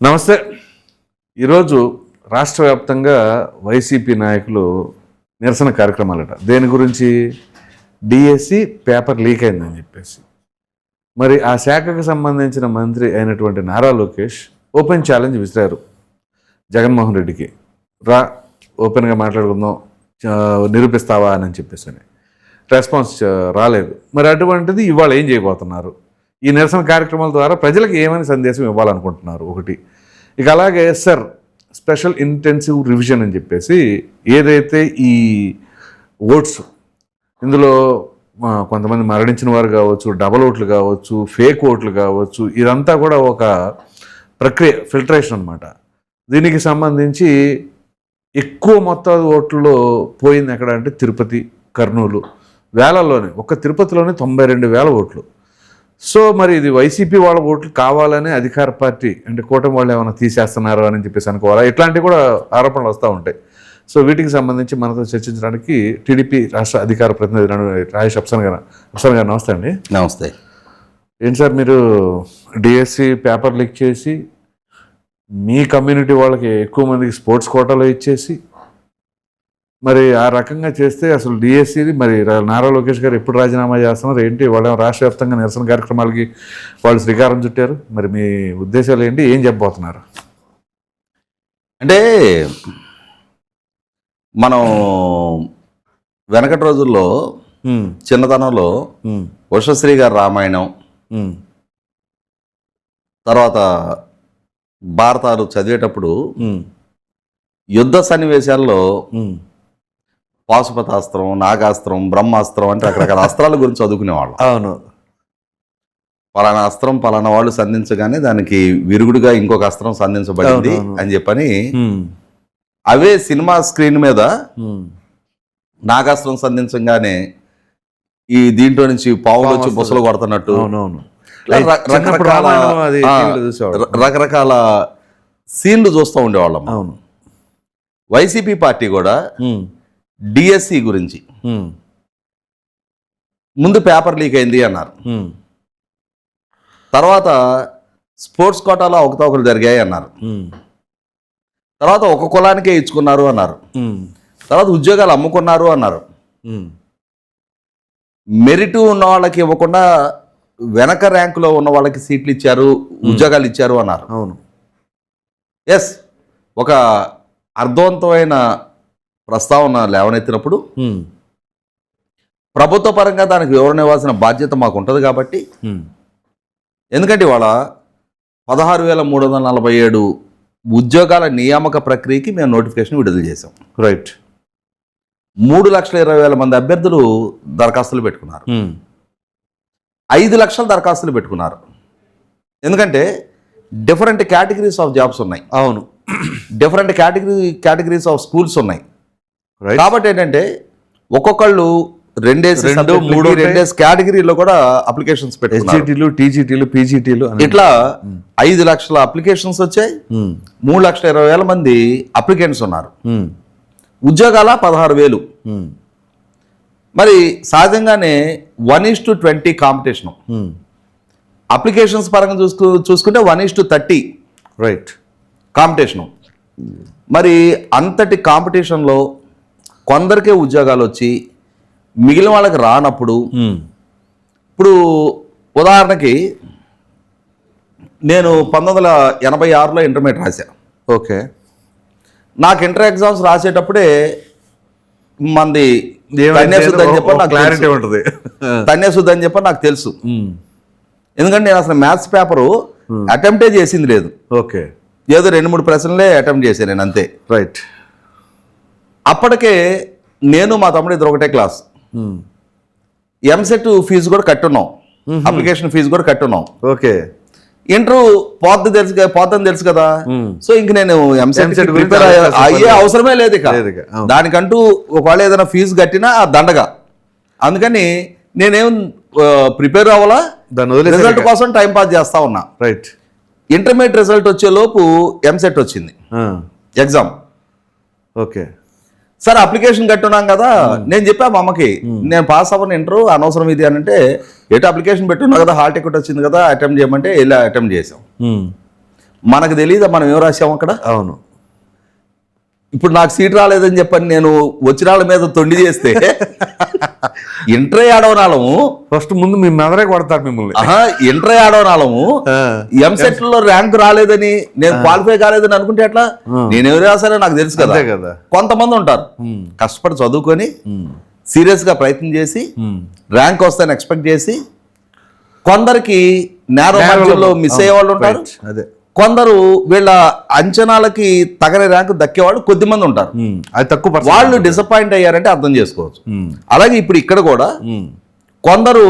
నమస్తే. ఈరోజు రాష్ట్ర వ్యాప్తంగా వైసీపీ నాయకులు నిరసన కార్యక్రమాలట. దేని గురించి? డిఎస్సి పేపర్ లీక్ అయిందని చెప్పేసి. మరి ఆ శాఖకు సంబంధించిన మంత్రి అయినటువంటి నారా లోకేష్ ఓపెన్ ఛాలెంజ్ విసిరారు జగన్మోహన్ రెడ్డికి. రా, ఓపెన్గా మాట్లాడుకుందాం, నిరూపిస్తావా అని చెప్పేసి. రెస్పాన్స్ రాలేదు. మరి అటువంటిది ఇవాళ ఏం చేయబోతున్నారు? ఈ నిరసన కార్యక్రమాల ద్వారా ప్రజలకు ఏమని సందేశం ఇవ్వాలనుకుంటున్నారు? ఒకటి. ఇక అలాగే సార్ స్పెషల్ ఇంటెన్సివ్ రివిజన్ అని చెప్పేసి ఏదైతే ఈ ఓట్స్, ఇందులో కొంతమంది మరణించిన వారు కావచ్చు, డబల్ ఓట్లు కావచ్చు, ఫేక్ ఓట్లు కావచ్చు, ఇదంతా కూడా ఒక ప్రక్రియ, ఫిల్టరేషన్ అనమాట. దీనికి సంబంధించి ఎక్కువ మొత్తాది ఓట్లలో పోయింది ఎక్కడ అంటే తిరుపతి, కర్నూలు. వేలల్లోనే, ఒక్క తిరుపతిలోనే 92,000 ఓట్లు. సో మరి ఇది వైసీపీ వాళ్ళ ఓట్లు కావాలని అధికార పార్టీ అంటే కూటమి వాళ్ళు ఏమైనా తీసేస్తున్నారు అని చెప్పేసి అనుకోవాలా? ఇట్లాంటివి కూడా ఆరోపణలు వస్తూ ఉంటాయి. సో వీటికి సంబంధించి మనతో చర్చించడానికి టీడీపీ రాష్ట్ర అధికార ప్రతినిధి రాజేష్ అప్సన్ గారు. నమస్తే అండి. నమస్తే. ఏంటి సార్, మీరు డిఎస్సి పేపర్ లీక్ చేసి మీ కమ్యూనిటీ వాళ్ళకి ఎక్కువ మందికి స్పోర్ట్స్ కోటాలో ఇచ్చేసి మరి ఆ రకంగా చేస్తే అసలు డిఎస్సిది మరి నారా లోకేష్ గారు ఎప్పుడు రాజీనామా చేస్తున్నారు ఏంటి? వాళ్ళు రాష్ట్ర వ్యాప్తంగా నిరసన కార్యక్రమాలకి వాళ్ళు శ్రీకారం చుట్టారు. మరి మీ ఉద్దేశాలు ఏంటి? ఏం చెప్పబోతున్నారు? అంటే మనం వెనకటి రోజుల్లో చిన్నతనంలో ఉషశ్రీ గారి రామాయణం, తర్వాత భారతాలు చదివేటప్పుడు యుద్ధ సన్నివేశాల్లో పాశుపతాస్త్రం, నాగాస్త్రం, బ్రహ్మాస్త్రం అంటే రకరకాల అస్త్రాల గురించి చదువుకునేవాళ్ళం. అవును. పలానా అస్త్రం పలానా వాళ్ళు సంధించగానే దానికి విరుగుడుగా ఇంకొక అస్త్రం సంధించబడింది అని చెప్పని అవే సినిమా స్క్రీన్ మీద నాగాస్త్రం సంధించగానే ఈ దీంట్లో నుంచి పావులు వచ్చి బుసలు కొడుతున్నట్టు రకరకాల సీన్లు చూస్తూ ఉండేవాళ్ళం. వైసీపీ పార్టీ కూడా డిఎస్సి గురించి ముందు పేపర్ లీక్ అయింది అన్నారు, తర్వాత స్పోర్ట్స్ కోటాలో అవకతవకలు జరిగాయి అన్నారు, తర్వాత ఒక కులానికే ఇచ్చుకున్నారు అన్నారు, తర్వాత ఉద్యోగాలు అమ్ముకున్నారు అన్నారు, మెరిట్ ఉన్న వాళ్ళకి ఇవ్వకుండా వెనక ర్యాంకులో ఉన్న వాళ్ళకి సీట్లు ఇచ్చారు, ఉద్యోగాలు ఇచ్చారు అన్నారు. అవును. ఎస్, ఒక అర్థవంతమైన ప్రస్తావన లేవనెత్తినప్పుడు ప్రభుత్వ పరంగా దానికి వివరణ ఇవ్వాల్సిన బాధ్యత మాకు ఉంటుంది. కాబట్టి ఎందుకంటే ఇవాళ 16,347 ఉద్యోగాల నియామక ప్రక్రియకి మేము నోటిఫికేషన్ విడుదల చేసాం. రైట్. 3,20,000 మంది అభ్యర్థులు దరఖాస్తులు పెట్టుకున్నారు. 5 లక్షల దరఖాస్తులు పెట్టుకున్నారు. ఎందుకంటే డిఫరెంట్ కేటగిరీస్ ఆఫ్ జాబ్స్ ఉన్నాయి. అవును. డిఫరెంట్ కేటగిరీస్ ఆఫ్ స్కూల్స్ ఉన్నాయి. కాబట్టి ఏంటంటే ఒక్కొక్కళ్ళు 2 కేటగిరీలో కూడా అప్లికేషన్స్ పెట్టారు. టీజీటీలు, పీజీటీలు ఇట్లా 5 లక్షల అప్లికేషన్స్ వచ్చాయి. 3,20,000 మంది అప్లికెంట్స్ ఉన్నారు. ఉద్యోగాల 16,000. మరి సహజంగానే 1:20 కాంపిటీషన్. అప్లికేషన్స్ పరంగా చూసుకుంటే 1:30 రైట్ కాంపిటీషను. మరి అంతటి కాంపిటీషన్లో కొందరికే ఉద్యోగాలు వచ్చి మిగిలిన వాళ్ళకి రానప్పుడు, ఇప్పుడు ఉదాహరణకి నేను 1986లో ఇంటర్మీడియట్ రాశా. ఓకే. నాకు ఇంటర్ ఎగ్జామ్స్ రాసేటప్పుడే మంది తన్యాశుద్ధి అని చెప్పి నాకు క్లారిటీ ఉంటుంది. తన్యాశుద్ధి అని చెప్పి నాకు తెలుసు. ఎందుకంటే నేను అసలు మ్యాథ్స్ పేపరు అటెంప్టే చేసింది లేదు. ఓకే. ఏదో 2-3 ప్రశ్నలే అటెంప్ట్ చేశాను నేను, అంతే. రైట్. అప్పటికే నేను మా తమ్ముడు ఇద్దరు ఒకటే క్లాస్. ఎంసెట్ ఫీజు కూడా కట్టున్నాం, అప్లికేషన్ ఫీజు కూడా కట్టున్నాం. ఓకే. ఇంటర్ పోద్దని తెలుసు కదా. సో ఇంక నేను ఎంసెట్ ప్రిపేర్ అయ్యే అవసరమే లేదు. ఇక దానికంటూ ఒకవేళ ఏదైనా ఫీజు కట్టినా ఆ దండగా. అందుకని నేనేం ప్రిపేర్ అవ్వాలా, రిజల్ట్ కోసం టైం పాస్ చేస్తా ఉన్నా. రైట్. ఇంటర్మీడియట్ రిజల్ట్ వచ్చే లోపు ఎంసెట్ వచ్చింది, ఎగ్జామ్. ఓకే. సార్ అప్లికేషన్ కట్టున్నాం కదా, నేను చెప్పా మా అమ్మకి నేను పాస్ అవ్వను ఇంటర్, అనవసరం ఇది అని అంటే, ఎటు అప్లికేషన్ పెట్టున్నా కదా, హాల్ టికెట్ వచ్చింది కదా అటెంప్ట్ చేయమంటే ఇలా అటెంప్ట్ చేసాం. మనకు తెలియదా మనం ఏం రాసాం అక్కడ? అవును. ఇప్పుడు నాకు సీట్ రాలేదని చెప్పని నేను వచ్చిన వాళ్ళ మీద తొండి చేస్తే ఇంటర్ ఆడవనాలము ఫస్ట్ ముందు మీ మెదరే కొడతారు మిమ్మల్ని. ఇంటర్ ఆడవనాలము ఎంసెట్ లో ర్యాంక్ రాలేదని నేను క్వాలిఫై కాలేదని అనుకుంటే ఎట్లా? నేను ఎవరు రాసానో నాకు తెలుసు కదా. కొంతమంది ఉంటారు కష్టపడి చదువుకొని సీరియస్ గా ప్రయత్నం చేసి ర్యాంక్ వస్తాయని ఎక్స్పెక్ట్ చేసి, కొందరికి నేరో మార్జిన్లో మిస్ అయ్యే వాళ్ళు ఉంటారు, కొందరు వీళ్ళ అంచనాలకి తగని ర్యాంకు దక్కేవాళ్ళు కొద్దిమంది ఉంటారు. అది తక్కువ వాళ్ళు డిసప్పాయింట్ అయ్యారంటే అర్థం చేసుకోవచ్చు. అలాగే ఇప్పుడు ఇక్కడ కూడా కొందరు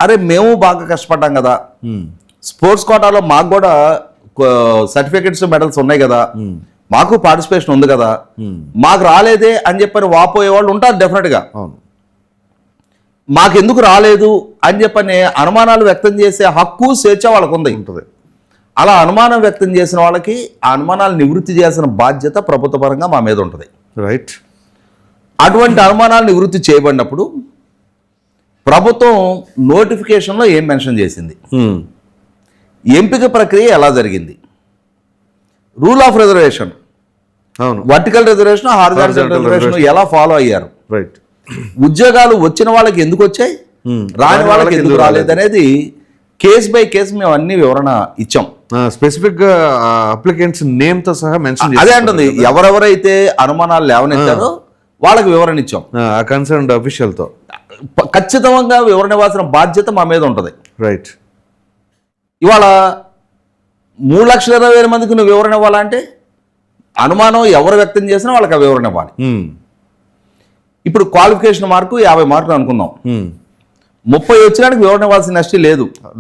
అరే మేము బాగా కష్టపడ్డాం కదా, స్పోర్ట్స్ కోటాలో మాకు కూడా సర్టిఫికెట్స్ మెడల్స్ ఉన్నాయి కదా, మాకు పార్టిసిపేషన్ ఉంది కదా, మాకు రాలేదే అని చెప్పని వాపోయే వాళ్ళు ఉంటారు డెఫినెట్ గా. మాకెందుకు రాలేదు అని చెప్పని అనుమానాలు వ్యక్తం చేసే హక్కు స్వేచ్ఛ వాళ్ళకు ఉంటుంది. అలా అనుమానం వ్యక్తం చేసిన వాళ్ళకి ఆ అనుమానాలు నివృత్తి చేయాల్సిన బాధ్యత ప్రభుత్వ పరంగా మా మీద ఉంటుంది. రైట్. అటువంటి అనుమానాలు నివృత్తి చేయబడినప్పుడు ప్రభుత్వం నోటిఫికేషన్లో ఏం మెన్షన్ చేసింది, ఎంపిక ప్రక్రియ ఎలా జరిగింది, rule of reservation, vertical reservation, horizontal reservation ఎలా ఫాలో అయ్యారు, రైట్, ఉద్యోగాలు వచ్చిన వాళ్ళకి ఎందుకు వచ్చాయి, రాని వాళ్ళకి ఎందుకు రాలేదు అనేది కేస్ బై కేసు మేము అన్ని వివరణ ఇచ్చాం. స్పెసిఫిక్ గా అప్లికెంట్స్ నేమ్ తో సహా మెన్షన్ అదే అంటుంది. ఎవరెవరైతే అనుమానాలు లేవనెత్తారో వాళ్ళకి వివరణ ఇచ్చాం. కన్సర్న్డ్ అఫీషియల్ తో ఖచ్చితంగా వివరణ ఇవ్వాల్సిన బాధ్యత మా మీద ఉంటుంది. రైట్. ఇవాళ 3,20,000 మందికి నువ్వు వివరణ ఇవ్వాలంటే అనుమానం ఎవరు వ్యక్తం చేసినా వాళ్ళకి ఆ వివరణ ఇవ్వాలి. ఇప్పుడు క్వాలిఫికేషన్ మార్కు 50 మార్కులు అనుకుందాం, 30 వచ్చినానికి వివరణ ఇవ్వాల్సిన నష్టం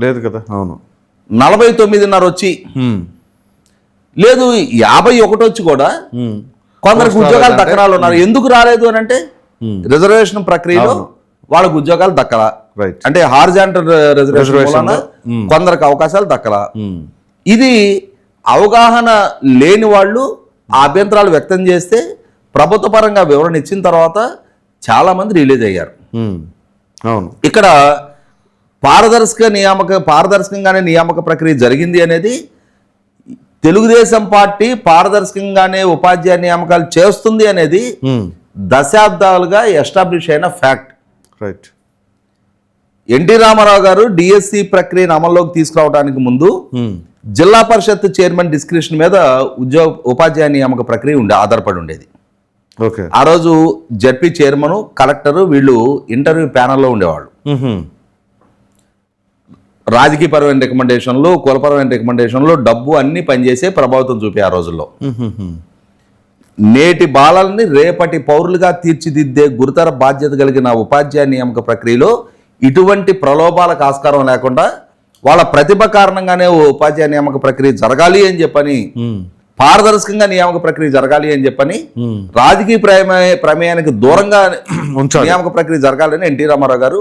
లేదు కదా. అవును. 49.5 వచ్చి లేదు, 51 వచ్చి కూడా కొందరికి ఉద్యోగాలు దక్కరాలు ఉన్నారు. ఎందుకు రాలేదు అని అంటే రిజర్వేషన్ ప్రక్రియలో వాళ్ళకు ఉద్యోగాలు దక్కలా, అంటే హారిజాంటల్ రిజర్వేషన్ కొందరికి అవకాశాలు దక్కలా. ఇది అవగాహన లేని వాళ్ళు అభ్యంతరాలు వ్యక్తం చేస్తే ప్రభుత్వ పరంగా వివరణ ఇచ్చిన తర్వాత చాలా మంది రిలీజ్ అయ్యారు. అవును. ఇక్కడ పారదర్శకంగానే నియామక ప్రక్రియ జరిగింది అనేది తెలుగుదేశం పార్టీ పారదర్శకంగానే ఉపాధ్యాయ నియామకాలు చేస్తుంది అనేది దశాబ్దాలుగా ఎస్టాబ్లిష్ అయిన ఫ్యాక్ట్. రైట్. ఎన్టీ రామారావు గారు డిఎస్సి ప్రక్రియను అమల్లోకి తీసుకురావడానికి ముందు జిల్లా పరిషత్ చైర్మన్ డిస్క్రిప్షన్ మీద ఉపాధ్యాయ నియామక ప్రక్రియ ఆధారపడి ఉండేది. ఆ రోజు జడ్పీ చైర్మన్, కలెక్టర్ వీళ్ళు ఇంటర్వ్యూ ప్యానల్లో ఉండేవాళ్ళు. రాజకీయపరమైన రికమెండేషన్లు, కులపరమైన రికమెండేషన్లు, డబ్బు అన్ని పనిచేసే ప్రభావితం చూపే ఆ రోజుల్లో. నేటి బాలల్ని రేపటి పౌరులుగా తీర్చిదిద్దే గురుతర బాధ్యత కలిగిన ఉపాధ్యాయ నియామక ప్రక్రియలో ఇటువంటి ప్రలోభాలకు ఆస్కారం లేకుండా వాళ్ళ ప్రతిభ కారణంగానే ఉపాధ్యాయ నియామక ప్రక్రియ జరగాలి అని చెప్పని, పారదర్శకంగా నియామక ప్రక్రియ జరగాలి అని చెప్పని, రాజకీయ ప్రమేయానికి దూరంగా నియామక ప్రక్రియ జరగాలని ఎన్టీ రామారావు గారు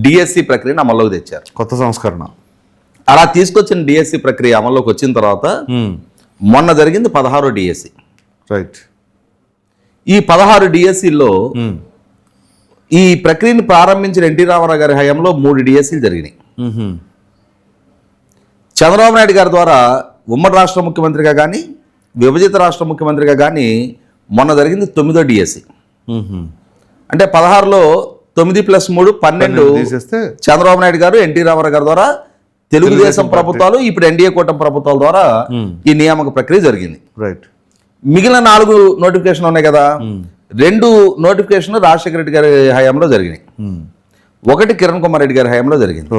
డిఎస్సి ప్రక్రియను అమల్లోకి తెచ్చారు. కొత్త సంస్కరణ. అలా తీసుకొచ్చిన డిఎస్సి ప్రక్రియ అమల్లోకి వచ్చిన తర్వాత మొన్న జరిగింది 16వ డిఎస్సి. రైట్. ఈ 16 డిఎస్సిలో ఈ ప్రక్రియను ప్రారంభించిన ఎన్టీ రామారావు గారి హయాంలో 3 డిఎస్సీలు జరిగినాయి. చంద్రబాబు నాయుడు గారి ద్వారా ఉమ్మడి రాష్ట్ర ముఖ్యమంత్రిగా కానీ, విభజిత రాష్ట్ర ముఖ్యమంత్రిగా కానీ మొన్న జరిగింది 9వ డిఎస్సి. అంటే 16లో 9+3 12 చంద్రబాబు నాయుడు గారు, ఎన్టీ రామారావు గారి ద్వారా తెలుగుదేశం ప్రభుత్వాలు, ఇప్పుడు ఎన్డీఏ కూటమి ప్రభుత్వాల ద్వారా ఈ నియామక ప్రక్రియ జరిగింది. రైట్. మిగిలిన 4 నోటిఫికేషన్ ఉన్నాయి కదా, 2 నోటిఫికేషన్ రాజశేఖర రెడ్డి గారి హయాంలో జరిగినాయి, 1 కిరణ్ కుమార్ రెడ్డి గారి హయాంలో జరిగింది.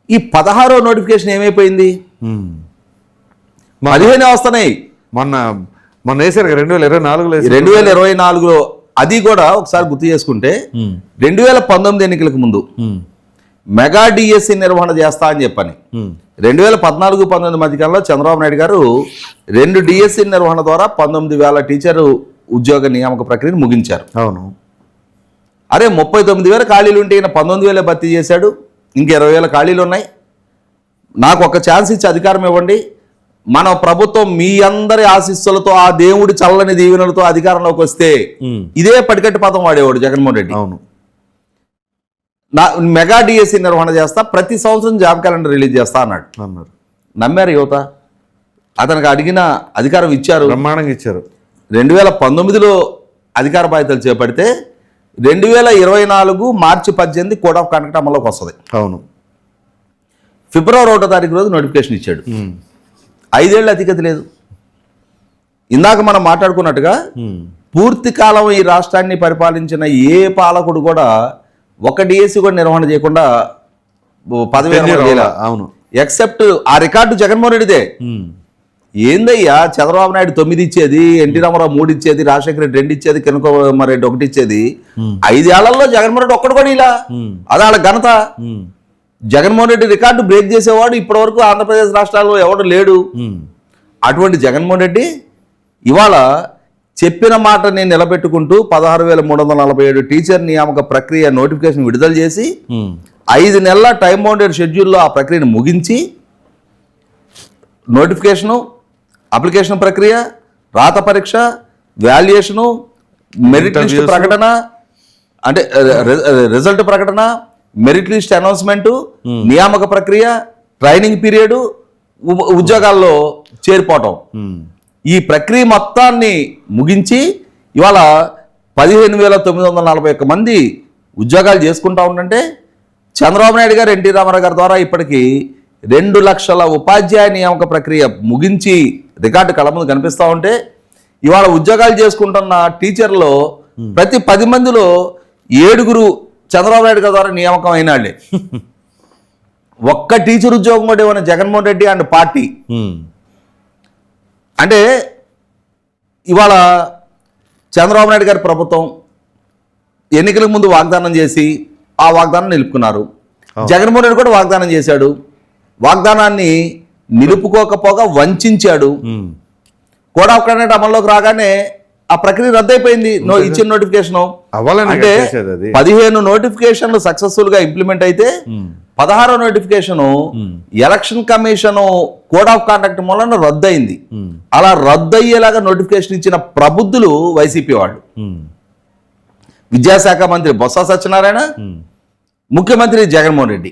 ఈ 16వ నోటిఫికేషన్ ఏమైపోయింది? 15 వస్తున్నాయి. మొన్న వేసారు 2024లో. అది కూడా ఒకసారి గుర్తు చేసుకుంటే 2019 ఎన్నికలకు ముందు మెగా డిఎస్సి నిర్వహణ చేస్తా అని చెప్పని 2014-19 మధ్యకాలంలో చంద్రబాబు నాయుడు గారు 2 డిఎస్సి నిర్వహణ ద్వారా 19,000 టీచర్ ఉద్యోగ నియామక ప్రక్రియను ముగించారు. అవును. అరే 39,000 ఖాళీలు ఉంటే ఈయన 19,000 భర్తీ చేశాడు, ఇంక 20,000 ఖాళీలు ఉన్నాయి, నాకు ఒక ఛాన్స్ ఇచ్చి అధికారం ఇవ్వండి, మన ప్రభుత్వం మీ అందరి ఆశీస్సులతో, ఆ దేవుడి చల్లని దీవెనలతో అధికారంలోకి వస్తే ఇదే పడికట్టు పదం వాడేవాడు జగన్మోహన్ రెడ్డి. అవును. మెగా డిఎస్సి నిర్వహణ చేస్తా, ప్రతి సంవత్సరం జాబ్ క్యాలెండర్ రిలీజ్ చేస్తా అన్నాడు. నమ్మారు యువత. అతనికి అడిగిన అధికారం ఇచ్చారు. బ్రహ్మాండంగా ఇచ్చారు. 2019లో అధికార బాధ్యతలు చేపడితే 2024 మార్చి 18 కోడ్ ఆఫ్ కండక్ట్ అమల్లోకి వస్తుంది. అవును. ఫిబ్రవరి 1వ తారీఖు రోజు నోటిఫికేషన్ ఇచ్చాడు. 5 ఏళ్ళు అధికత లేదు. ఇందాక మనం మాట్లాడుకున్నట్టుగా పూర్తి కాలం ఈ రాష్ట్రాన్ని పరిపాలించిన ఏ పాలకుడు కూడా ఒక డిఎస్సి కూడా నిర్వహణ చేయకుండా పదవి అవును. ఎక్సెప్ట్ ఆ రికార్డు జగన్మోహన్ రెడ్డిదే. ఏందయ్యా చంద్రబాబు నాయుడు 9 ఇచ్చేది, ఎన్టీ రామారావు 3 ఇచ్చేది, రాజశేఖర రెడ్డి 2 ఇచ్చేది, కిరణ్ కుమార్ రెడ్డి 1 ఇచ్చేది. 5 ఏళ్లలో జగన్మోహన్ రెడ్డి ఒక్కడు కూడా ఇలా. అది వాళ్ళ ఘనత. జగన్మోహన్ రెడ్డి రికార్డు బ్రేక్ చేసేవాడు ఇప్పటి వరకు ఆంధ్రప్రదేశ్ రాష్ట్రాల్లో ఎవడు లేడు. అటువంటి జగన్మోహన్ రెడ్డి ఇవాళ చెప్పిన మాటని నిలబెట్టుకుంటూ 16,347 టీచర్ నియామక ప్రక్రియ నోటిఫికేషన్ విడుదల చేసి 5 నెలల టైం బౌండెడ్ షెడ్యూల్లో ఆ ప్రక్రియను ముగించి నోటిఫికేషను, అప్లికేషన్ ప్రక్రియ, రాత పరీక్ష, వాల్యుయేషను, మెరిట్ లిస్ట్ ప్రకటన, అంటే రిజల్ట్ ప్రకటన, మెరిట్ లిస్ట్ అనౌన్స్మెంటు, నియామక ప్రక్రియ, ట్రైనింగ్ పీరియడ్, ఉద్యోగాల్లో చేరిపోవటం, ఈ ప్రక్రియ మొత్తాన్ని ముగించి ఇవాళ 15,941 మంది ఉద్యోగాలు చేసుకుంటా ఉంటే చంద్రబాబు నాయుడు గారు, ఎన్టీ రామారావు గారి ద్వారా ఇప్పటికీ 2 లక్షల ఉపాధ్యాయ నియామక ప్రక్రియ ముగించి రికార్డు కళ ముందు కనిపిస్తూ ఉంటే ఇవాళ ఉద్యోగాలు చేసుకుంటున్న టీచర్లో ప్రతి 10 మందిలో 7 చంద్రబాబు నాయుడు గారి ద్వారా నియామకం అయినాళ్లే. ఒక్క టీచర్ ఉద్యోగం కూడా ఇవ్వని జగన్మోహన్ రెడ్డి అండ్ పార్టీ. అంటే ఇవాళ చంద్రబాబు నాయుడు గారి ప్రభుత్వం ఎన్నికలకు ముందు వాగ్దానం చేసి ఆ వాగ్దానం నిలుపుకున్నారు. జగన్మోహన్ రెడ్డి కూడా వాగ్దానం చేశాడు. వాగ్దానాన్ని నిలుపుకోకపోగా వంచాడు. కోడ్ ఆఫ్ కండక్ట్ అమల్లోకి రాగానే ఆ ప్రక్రియ రద్దయిపోయింది. ఇచ్చిన నోటిఫికేషన్ అంటే 15 నోటిఫికేషన్లు సక్సెస్ఫుల్ గా ఇంప్లిమెంట్ అయితే 16వ notification election commission code of conduct మూలన రద్దయింది. అలా రద్దయ్యేలాగా నోటిఫికేషన్ ఇచ్చిన ప్రబుద్ధులు వైసీపీ వాళ్ళు. విద్యాశాఖ మంత్రి బొత్స సత్యనారాయణ, ముఖ్యమంత్రి జగన్మోహన్ రెడ్డి.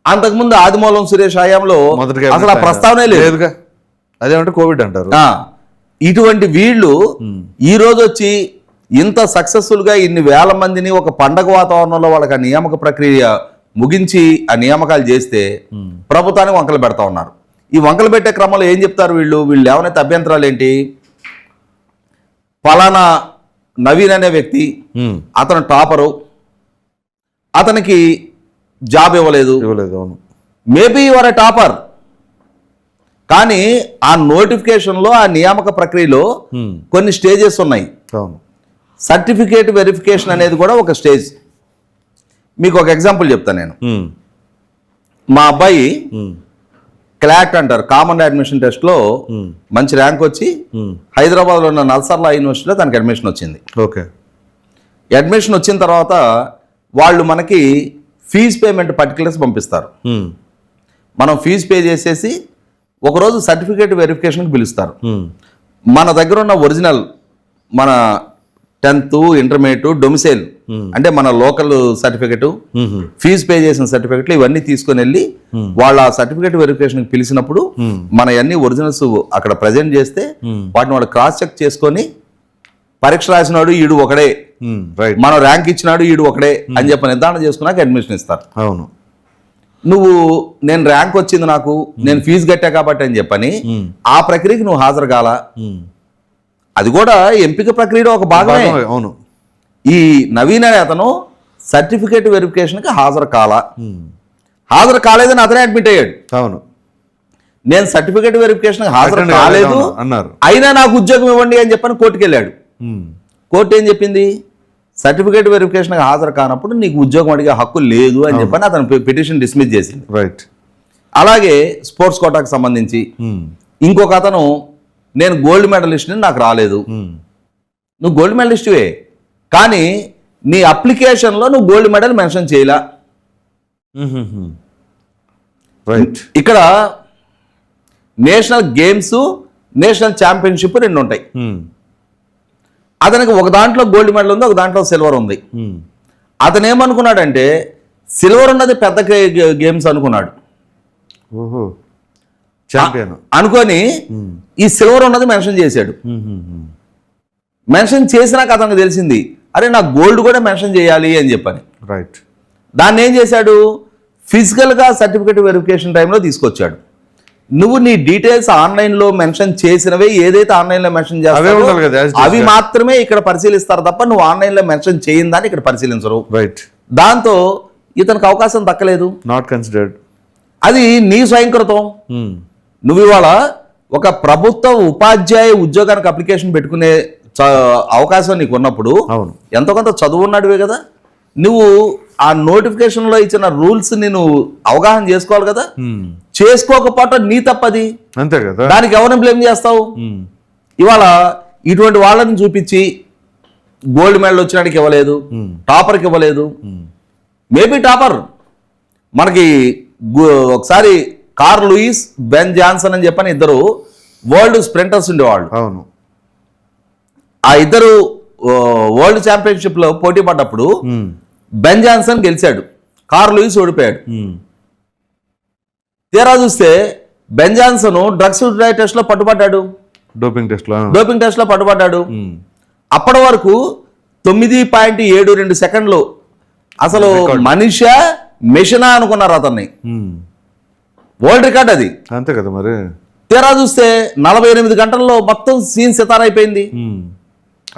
అంతకుముందు ఆదిమూలం సురేష్ హయాంలో అసలు ఆ ప్రస్తావనే లేదు. అదేమంటే కోవిడ్ అంటారు. ఇటువంటి వీళ్ళు ఈ రోజు వచ్చి ఇంత సక్సెస్ఫుల్ గా ఇన్ని వేల మందిని ఒక పండగ వాతావరణంలో వాళ్ళకి ఆ నియామక ప్రక్రియ ముగించి ఆ నియామకాలు చేస్తే ప్రభుత్వానికి వంకలు పెడతా ఉన్నారు. ఈ వంకలు పెట్టే క్రమంలో ఏం చెప్తారు వీళ్ళు ఏమైనా అభ్యంతరాలు ఏంటి? ఫలానా నవీన్ అనే వ్యక్తి, అతను టాపరు, అతనికి జాబ్ ఇవ్వలేదు. మేబీ యువర్ ఎ టాపర్, కానీ ఆ నోటిఫికేషన్లో ఆ నియామక ప్రక్రియలో కొన్ని స్టేజెస్ ఉన్నాయి. సర్టిఫికేట్ వెరిఫికేషన్ అనేది కూడా ఒక స్టేజ్. మీకు ఒక ఎగ్జాంపుల్ చెప్తాను నేను. మా అబ్బాయి క్లాట్ అంటారు, కామన్ అడ్మిషన్ టెస్ట్లో మంచి ర్యాంక్ వచ్చి హైదరాబాద్లో ఉన్న నల్సార్లా యూనివర్సిటీలో తనకి అడ్మిషన్ వచ్చింది. ఓకే. అడ్మిషన్ వచ్చిన తర్వాత వాళ్ళు మనకి ఫీజు పేమెంట్ పర్టికులర్స్ పంపిస్తారు. మనం ఫీజు పే చేసేసి ఒకరోజు సర్టిఫికేట్ వెరిఫికేషన్కి పిలుస్తారు. మన దగ్గర ఉన్న ఒరిజినల్, మన 10th ఇంటర్మీడియట్ డొమిసైల్ అంటే మన లోకల్ సర్టిఫికెట్, ఫీజు పే చేసిన సర్టిఫికెట్లు ఇవన్నీ తీసుకొని వెళ్ళి వాళ్ళ సర్టిఫికేట్ వెరిఫికేషన్ పిలిచినప్పుడు మన అన్ని ఒరిజినల్స్ అక్కడ ప్రజెంట్ చేస్తే వాటిని వాళ్ళు క్రాస్ చెక్ చేసుకొని పరీక్ష రాసినాడు ఈడు ఒకడే, మనం ర్యాంక్ ఇచ్చినాడు ఈడు ఒకడే అని చెప్పి నిర్ధారణ చేసుకున్నాక అడ్మిషన్ ఇస్తారు. అవును. నువ్వు నేను ర్యాంక్ వచ్చింది నాకు, నేను ఫీజు కట్టా కాబట్టి అని చెప్పని ఆ ప్రక్రియకి నువ్వు హాజరు కాల. అది కూడా ఎంపిక ప్రక్రియలో ఒక భాగమే. అవును. ఈ నవీన్ అనే అతను సర్టిఫికేట్ వెరిఫికేషన్కి హాజరు కాలేదని అతనే అడ్మిట్ అయ్యాడు. అవును. నేను సర్టిఫికేట్ వెరిఫికేషన్ హాజరు కాలేదు అన్నారు, అయినా నాకు ఉద్యోగం ఇవ్వండి అని చెప్పని కోర్టుకు వెళ్ళాడు. కోర్టు ఏం చెప్పింది? సర్టిఫికేట్ వెరిఫికేషన్కి హాజరు కానప్పుడు నీకు ఉద్యోగం అడిగే హక్కు లేదు అని చెప్పని అతను పిటిషన్ డిస్మిస్ చేసింది. రైట్. అలాగే స్పోర్ట్స్ కోటాకు సంబంధించి ఇంకొక అతను, నేను గోల్డ్ మెడలిస్ట్ని, నాకు రాలేదు. నువ్వు గోల్డ్ మెడలిస్టువే, కానీ నీ అప్లికేషన్లో నువ్వు గోల్డ్ మెడల్ మెన్షన్ చేయలా. రైట్. ఇక్కడ నేషనల్ గేమ్స్, నేషనల్ ఛాంపియన్షిప్ 2 ఉంటాయి. అతనికి ఒక దాంట్లో గోల్డ్ మెడల్ ఉంది, ఒక దాంట్లో సిల్వర్ ఉంది. అతను ఏమనుకున్నాడంటే సిల్వర్ ఉన్నది పెద్ద గేమ్స్ అనుకున్నాడు. ఛాంపియన్ అనుకొని ఈ సిల్వర్ ఉన్నది మెన్షన్ చేశాడు. మెన్షన్ చేసినాక అతనికి తెలిసింది, అరే నాకు గోల్డ్ కూడా మెన్షన్ చేయాలి అని చెప్పని. రైట్. దాన్ని ఏం చేశాడు, ఫిజికల్గా సర్టిఫికేట్ వెరిఫికేషన్ టైంలో తీసుకొచ్చాడు. నువ్వు నీ డీటెయిల్స్ ఆన్లైన్లో మెన్షన్ చేసినవే ఏదైతే ఆన్లైన్లో మెన్షన్ చేస్తావో అవి మాత్రమే ఇక్కడ పరిశీలిస్తారు తప్ప నువ్వు ఆన్లైన్లో మెన్షన్ చేయిందని ఇక్కడ పరిశీలించరు. రైట్. దాంతో ఇతనికి అవకాశం దక్కలేదు. Not considered. అది నీ స్వయంకృతం. నువ్వు ఇవాళ ఒక ప్రభుత్వ ఉపాధ్యాయ ఉద్యోగానికి అప్లికేషన్ పెట్టుకునే అవకాశం నీకు ఉన్నప్పుడు ఎంతో కొంత చదువు ఉన్నాడువే కదా, నువ్వు ఆ నోటిఫికేషన్లో ఇచ్చిన రూల్స్ నువ్వు అవగాహన చేసుకోవాలి కదా. చేసుకోకపోవటం నీ తప్పది, అంతే కదా. దానికి ఎవరిని బ్లేమ్ చేస్తావు? ఇవాళ ఇటువంటి వాళ్ళని చూపించి గోల్డ్ మెడల్ వచ్చినాడికి ఇవ్వలేదు, టాపర్కి ఇవ్వలేదు. మేబీ టాపర్ మనకి ఒకసారి కార్ల్ లూయిస్, బెన్ జాన్సన్ అని చెప్పని ఇద్దరు వరల్డ్ స్ప్రింటర్స్ ఉండేవాళ్ళు. అవును. ఆ ఇద్దరు వరల్డ్ ఛాంపియన్షిప్ లో పోటీ పడ్డప్పుడు బెన్ జాన్సన్ గెలిచాడు, కార్ల్ లూయిస్ ఓడిపోయాడు. తీరా చూస్తే బెన్ జాన్సన్ డ్రగ్స్ టెస్ట్ లో పట్టుబడ్డాడు, డోపింగ్ టెస్ట్ లో పట్టుబడ్డాడు. అప్పటి వరకు 9.72 సెకండ్లు అసలు మనిషి మెషినా అనుకున్నారు అతన్ని. వరల్డ్ రికార్డ్ అది, అంతే కదా. మరి తీరా చూస్తే 48 గంటల్లో మొత్తం సీన్ సితార్ అయిపోయింది.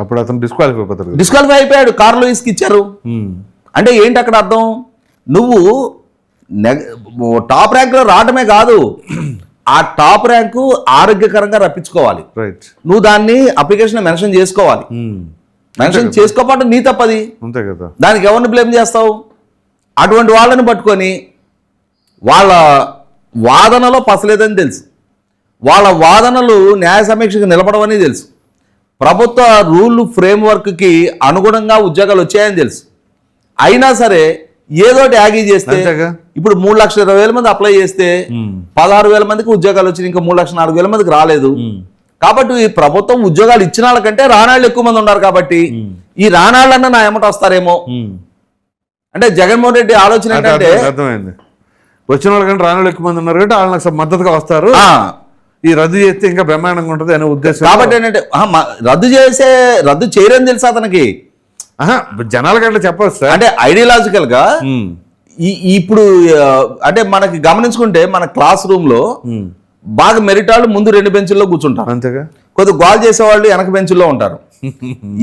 అప్పుడు అతను డిస్క్వాలిఫై అయిపోయాడు, కార్ల్ లూయిస్కి ఇచ్చారు. అంటే ఏంటి అక్కడ అర్థం, నువ్వు టాప్ ర్యాంక్ లో రావడమే కాదు, ఆ టాప్ ర్యాంకు ఆరోగ్యకరంగా రప్పించుకోవాలి. నువ్వు దాన్ని అప్లికేషన్ మెన్షన్ చేసుకోవాలి. మెన్షన్ చేసుకోకపోవడం నీ తప్పది, అంతే కదా. దానికి ఎవరిని బ్లేమ్ చేస్తావు? అటువంటి వాళ్ళని పట్టుకొని వాళ్ళ వాదనలో పసలేదని తెలుసు, వాళ్ళ వాదనలు న్యాయ సమీక్షకు నిలబడవని తెలుసు, ప్రభుత్వ రూల్ ఫ్రేమ్వర్క్కి అనుగుణంగా ఉద్యోగాలు వచ్చాయని తెలుసు. అయినా సరే ఏదోటి యాగీ చేస్తే ఇప్పుడు 3,20,000 మంది అప్లై చేస్తే 16,000 మందికి ఉద్యోగాలు వచ్చినాయి, ఇంకా 3,04,000 మందికి రాలేదు. కాబట్టి ఈ ప్రభుత్వం ఉద్యోగాలు ఇచ్చిన వాళ్ళకంటే రానాళ్ళు ఎక్కువ మంది ఉన్నారు. కాబట్టి ఈ రానాళ్ళన్నా నా ఎమ్మట వస్తారేమో అంటే జగన్మోహన్ రెడ్డి ఆలోచన ఏంటంటే, అర్థమైంది, వచ్చిన వాళ్ళకంటే రానాళ్ళు ఎక్కువ మంది ఉన్నారు కాబట్టి వాళ్ళు నాకు మద్దతుగా వస్తారు, ఈ రద్దు చేస్తే ఇంకా బ్రహ్మాండంగా ఉంటుంది అనే ఉద్దేశం. కాబట్టి ఏంటంటే రద్దు చేయరని తెలుసా అతనికి. జనాలకి అట్లా చెప్పవచ్చు అంటే ఐడియాలజికల్ గా ఇప్పుడు అంటే మనకి గమనించుకుంటే మన క్లాస్ రూమ్ లో బాగా మెరిట్ వాళ్ళు ముందు 2 బెంచుల్లో కూర్చుంటారు, అంతేగా. కొద్దిగా గోల్ చేసేవాళ్ళు వెనక బెంచుల్లో ఉంటారు.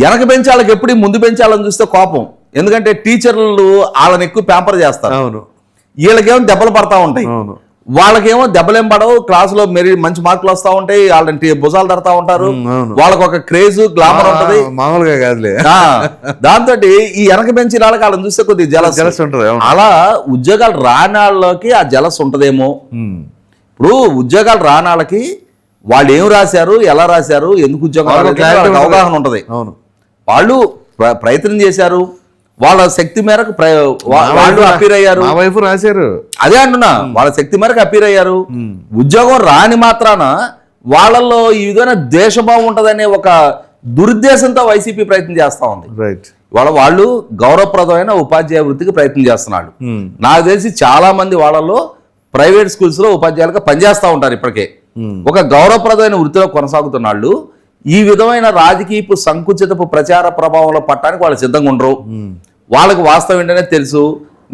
వెనక బెంచ్ వాళ్ళకి ఎప్పుడు ముందు బెంచ్ వాళ్ళని చూస్తే కోపం, ఎందుకంటే టీచర్లు వాళ్ళని ఎక్కువ ప్యాంపర్ చేస్తారు. అవును. వీళ్ళకేమో దెబ్బలు పడతా ఉంటాయి, వాళ్ళకేమో దెబ్బలేం పడవు, క్లాసులో మంచి మార్కులు వస్తూ ఉంటాయి, వాళ్ళని భుజాలు తడతా ఉంటారు, వాళ్ళకి ఒక క్రేజ్ గ్లామర్ ఉంటుంది, మామూలుగా కాదులే. దాంతో ఈ వెనక బెంచ్ వాళ్ళకి వాళ్ళని చూస్తే కొద్దిగా జలస్ ఉంటుంది. అలా ఉద్యోగాలు రాని వాళ్ళకి ఆ జలస్ ఉంటదేమో. ఇప్పుడు ఉద్యోగాలు రాని వాళ్ళకి వాళ్ళు ఏం రాశారు, ఎలా రాశారు, ఎందుకు ఉద్యోగం అవగాహన ఉంటది. వాళ్ళు ప్రయత్నం చేశారు, వాళ్ళ శక్తి మేరకు వాళ్ళు అపీర్ అయ్యారు, వైపు రాశారు. అదే అంటున్నా, వాళ్ళ శక్తి మేరకు అపీర్ అయ్యారు. ఉద్యోగం రాని మాత్రాన వాళ్ళల్లో ఈ విధమైన ద్వేషభావం ఉంటదనే ఒక దురుద్దేశంతో వైసీపీ ప్రయత్నం చేస్తా ఉంది. వాళ్ళు గౌరవప్రదమైన ఉపాధ్యాయ వృత్తికి ప్రయత్నం చేస్తున్నాడు. నాకు తెలిసి చాలా మంది వాళ్ళలో ప్రైవేట్ స్కూల్స్ లో ఉపాధ్యాయులుగా పనిచేస్తూ ఉంటారు. ఇప్పటికే ఒక గౌరవప్రదమైన వృత్తిలో కొనసాగుతున్నాళ్ళు ఈ విధమైన రాజకీయపు సంకుచితపు ప్రచార ప్రభావంలో పట్టడానికి వాళ్ళు సిద్ధంగా ఉండరు. వాళ్ళకి వాస్తవం ఏంటనే తెలుసు,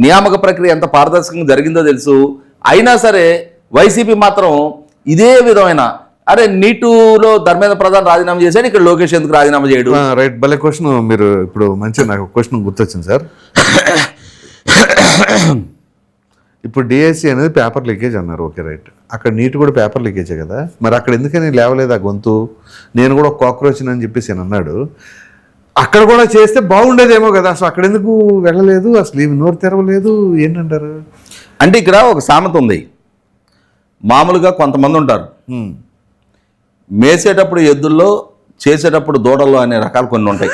నియామక ప్రక్రియ ఎంత పారదర్శకంగా జరిగిందో తెలుసు. అయినా సరే వైసీపీ మాత్రం ఇదే విధమైన, అరే నీటులో ధర్మేంద్ర ప్రధాన్ రాజీనామా చేశాడు, ఇక్కడ లోకేష్ ఎందుకు రాజీనామా చేయడు? రైట్, భలే క్వశ్చన్. మీరు ఇప్పుడు మంచి నాకు క్వశ్చన్ గుర్తొచ్చింది సార్. ఇప్పుడు డిఎస్సి అనేది పేపర్ లీకేజ్ అన్నారు, ఓకే రైట్. అక్కడ నీట్ కూడా పేపర్ లీకేజే కదా, మరి అక్కడ ఎందుకని లేవలేదు ఆ గొంతు? నేను కూడా కాక్రోచ్ అని చెప్పేసి అని అన్నాడు. అక్కడ కూడా చేస్తే బాగుండేదేమో కదా, అసలు అక్కడ ఎందుకు వెళ్ళలేదు, అసలు ఏమి నోరు తెరవలేదు, ఏంటంటారు? అంటే ఇక్కడ ఒక సామెత ఉంది, మామూలుగా కొంతమంది ఉంటారు మేసేటప్పుడు ఎద్దుల్లో చేసేటప్పుడు దూడల్లో అనే రకాలు కొన్ని ఉంటాయి.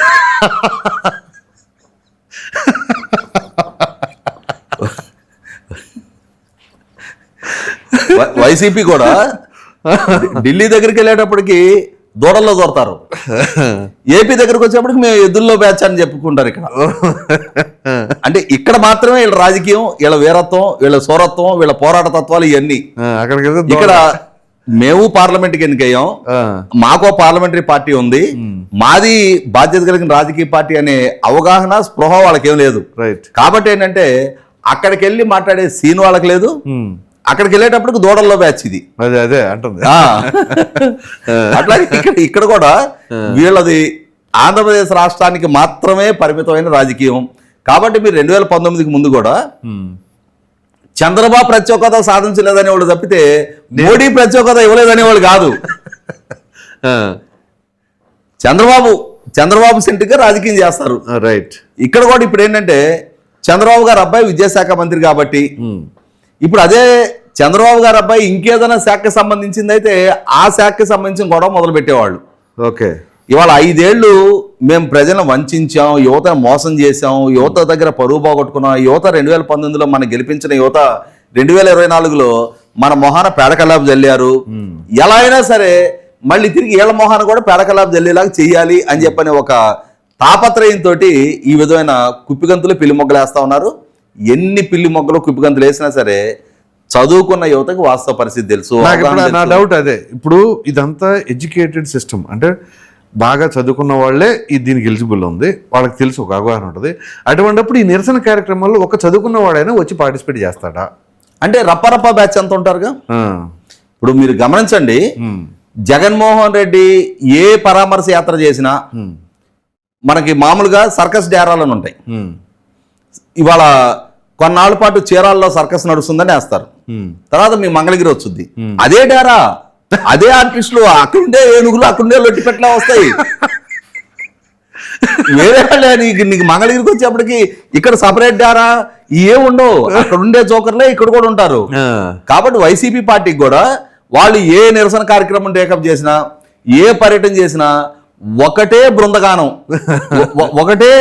వైసీపీ కూడా ఢిల్లీ దగ్గరికి వెళ్ళేటప్పటికి దూడల్లో దూరతారు, ఏపీ దగ్గరకు వచ్చేప్పటికి మేము ఎద్దుల్లో బ్యాచ్ అని చెప్పుకుంటారు. ఇక్కడ అంటే ఇక్కడ మాత్రమే వీళ్ళ రాజకీయం, వీళ్ళ వీరత్వం, వీళ్ళ సౌరత్వం, వీళ్ళ పోరాట తత్వాలు ఇవన్నీ. ఇక్కడ మేము పార్లమెంట్కి ఎన్నికయ్యాం, ఆ, మాకో పార్లమెంటరీ పార్టీ ఉంది, మాది బాధ్యత కలిగిన రాజకీయ పార్టీ అనే అవగాహన స్పృహ వాళ్ళకేం లేదు. రైట్. కాబట్టి ఏంటంటే అక్కడికి వెళ్ళి మాట్లాడే సీన్ వాళ్ళకి లేదు. అక్కడికి వెళ్ళేటప్పటికి దూడల్లో బ్యాచ్ ఇది. అదే అదే అంటుంది. అట్లాగే ఇక్కడ కూడా వీళ్ళది ఆంధ్రప్రదేశ్ రాష్ట్రానికి మాత్రమే పరిమితమైన రాజకీయం. కాబట్టి మీరు 2019కి ముందు కూడా చంద్రబాబు ప్రత్యేకత సాధించలేదనే వాళ్ళు తప్పితే మోడీ ప్రత్యేకత ఇవ్వలేదనే వాళ్ళు కాదు. చంద్రబాబు సెంట్గా రాజకీయం చేస్తారు. రైట్. ఇక్కడ కూడా ఇప్పుడు ఏంటంటే చంద్రబాబు గారు అబ్బాయి విద్యాశాఖ మంత్రి కాబట్టి ఇప్పుడు అదే చంద్రబాబు గారు అబ్బాయి ఇంకేదైనా శాఖకి సంబంధించింది అయితే ఆ శాఖకి సంబంధించిన గొడవ మొదలు పెట్టేవాళ్ళు. ఓకే. ఇవాళ 5 ఏళ్ళు మేము ప్రజలను వంచాం, యువతను మోసం చేశాం, యువత దగ్గర పరువు పోగొట్టుకున్నాం. యువత 2019లో మనం గెలిపించిన యువత 2024లో మన మొహాన పేడకల్లాపు జల్లారు. ఎలా అయినా సరే మళ్ళీ తిరిగి ఏళ్ల మొహాన కూడా పేడకల్లాపు జల్లేలాగా చెయ్యాలి అని చెప్పని ఒక తాపత్రయంతో ఈ విధమైన కుప్పిగంతులు పిల్లి మొగ్గలు వేస్తా ఉన్నారు. ఎన్ని పిల్లి మొగ్గలు కుప్పిగంతులు వేసినా సరే చదువుకున్న యువతకు వాస్తవ పరిస్థితి తెలుసు. నా డౌట్ అదే. ఇప్పుడు ఇదంతా ఎడ్యుకేటెడ్ సిస్టమ్, అంటే బాగా చదువుకున్న వాళ్ళే దీనికి ఎలిజిబుల్ ఉంది, వాళ్ళకి తెలుసు, ఒక అవగాహన ఉంటుంది. అటువంటిప్పుడు ఈ నిరసన కార్యక్రమాల్లో ఒక చదువుకున్న వాడైనా వచ్చి పార్టిసిపేట్ చేస్తాడా? అంటే రప్ప బ్యాచ్ అంత ఉంటారుగా. ఇప్పుడు మీరు గమనించండి, జగన్మోహన్ రెడ్డి ఏ పరామర్శ యాత్ర చేసినా మనకి మామూలుగా సర్కస్ డేరాలను ఉంటాయి. ఇవాళ కొన్నాళ్ళ పాటు చీరాల్లో సర్కస్ నడుస్తుందని వేస్తారు, తర్వాత మీ మంగళగిరి వచ్చుద్ది, అదే డేరా, అదే ఆర్టిస్టులు, అక్కడుండే ఏనుగులు, అక్కడుండే లొట్టిపెట్లా వస్తాయి. వేరే వాళ్ళే నీకు మంగళగిరికి వచ్చేప్పటికి ఇక్కడ సపరేట్ డేరా ఏ ఉండవు, అక్కడ ఉండే జోకర్లే ఇక్కడ కూడా ఉంటారు. కాబట్టి వైసీపీ పార్టీకి కూడా వాళ్ళు ఏ నిరసన కార్యక్రమం టేకప్ చేసినా, ఏ పర్యటన చేసినా ఒకటే బృందగానం, ఒకటే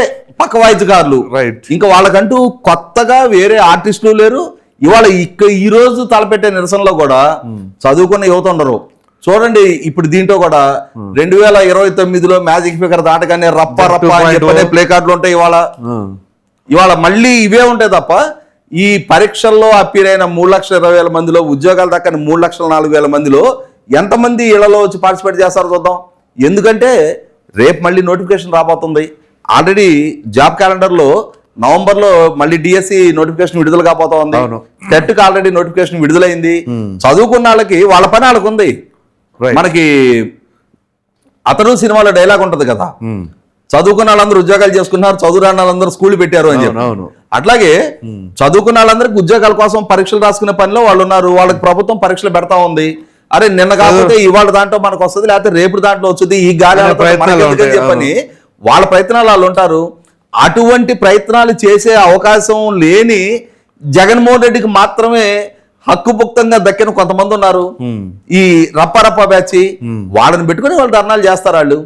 పక్క వాయిద్యకారులు. ఇంకా వాళ్ళకంటూ కొత్తగా వేరే ఆర్టిస్టులు లేరు. ఇవాళ ఈ రోజు తలపెట్టే నిరసనలో కూడా చదువుకున్న యువత ఉండరు. చూడండి ఇప్పుడు దీంట్లో కూడా 2029లో మ్యాజిక్ ఫిగర్ దాటగానే రప్ప అని చెప్పనే ప్లే కార్డులు ఉంటాయి. ఇవాళ మళ్ళీ ఇవే ఉంటాయి తప్ప ఈ పరీక్షల్లో అప్పీర్ అయిన 3,20,000 మందిలో, ఉద్యోగాలు దక్కని 3,04,000 మందిలో ఎంతమంది ఇళ్లలో వచ్చి పార్టిసిపేట్ చేస్తారో చూద్దాం. ఎందుకంటే రేపు మళ్ళీ నోటిఫికేషన్ రాబోతుంది. ఆల్రెడీ జాబ్ క్యాలెండర్లో నవంబర్లో మళ్ళీ డిఎస్సి నోటిఫికేషన్ విడుదల కాబోతా ఉంది. టెట్కి ఆల్రెడీ నోటిఫికేషన్ విడుదలైంది. చదువుకున్న వాళ్ళకి వాళ్ళ పని వాళ్ళకు ఉంది. మనకి అతడు సినిమాలో డైలాగ్ ఉంటది కదా, చదువుకున్న వాళ్ళందరూ ఉద్యోగాలు చేసుకున్నారు, చదువురాని వాళ్ళందరూ స్కూల్ పెట్టారు అని చెప్పి. అట్లాగే చదువుకున్న వాళ్ళందరికీ ఉద్యోగాల కోసం పరీక్షలు రాసుకునే పనిలో వాళ్ళు ఉన్నారు. వాళ్ళకి ప్రభుత్వం పరీక్షలు పెడతా ఉంది. అరే నిన్న కాకపోతే ఇవాళ దాంట్లో మనకు వస్తుంది, లేకపోతే రేపు దాంట్లో వచ్చింది, ఈ గాలి చెప్పని వాళ్ళ ప్రయత్నాలు వాళ్ళు ఉంటారు. అటువంటి ప్రయత్నాలు చేసే అవకాశం లేని జగన్మోహన్ రెడ్డికి మాత్రమే హక్కుభుక్తంగా దక్కిన కొంతమంది ఉన్నారు. ఈ రప్ప బ్యాచ్ వాళ్ళని పెట్టుకుని వాళ్ళు ధర్నాలు చేస్తారు వాళ్ళు.